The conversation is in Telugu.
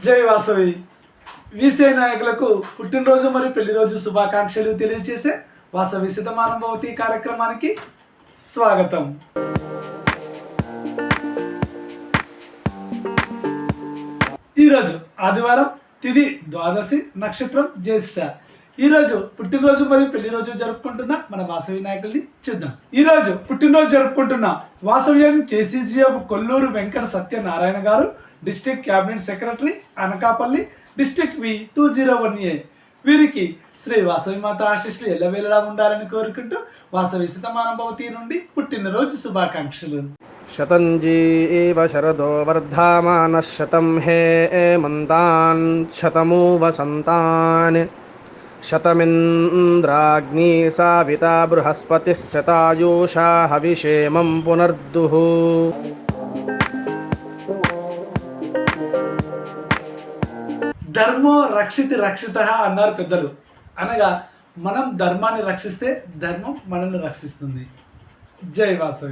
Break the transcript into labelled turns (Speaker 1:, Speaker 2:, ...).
Speaker 1: జై వాసవి. వీసీఐ నాయకులకు పుట్టినరోజు మరియు పెళ్లి రోజు శుభాకాంక్షలు తెలియజేసే వాసవి శతమానంభవతి కార్యక్రమానికి స్వాగతం. ఈరోజు ఆదివారం, తిథి ద్వాదశి, నక్షత్రం జ్యేష్ఠ. ఈరోజు పుట్టినరోజు మరియు పెళ్లి రోజు జరుపుకుంటున్న మన వాసవి నాయకుల్ని చూద్దాం. ఈరోజు పుట్టినరోజు జరుపుకుంటున్న వాసవ్యం కేసీజీఎఫ్ కొల్లూరు వెంకట సత్యనారాయణ గారు, district cabinet secretary, Anakapalli district V201A. వీరికి శ్రీ వాసవి మాత ఆశీస్సులు ఎల్లవేళలా ఉండాలని కోరుకుంటూ వాసవి శతమానంభవతి నుండి పుట్టినరోజు శుభాకాంక్షలు.
Speaker 2: శతంజీవ శరదో వర్ధమానః శతం హేమంతాన్ శతమూ వసంతాన్ శతమింద్రాగ్నీ సావితా బృహస్పతిః శతాయూషా హవిషేమం పునర్దుః.
Speaker 1: ధర్మో రక్షితి రక్షిత అన్నారు పెద్దలు. అనగా మనం ధర్మాన్ని రక్షిస్తే ధర్మం మనల్ని రక్షిస్తుంది. జై వాసవి.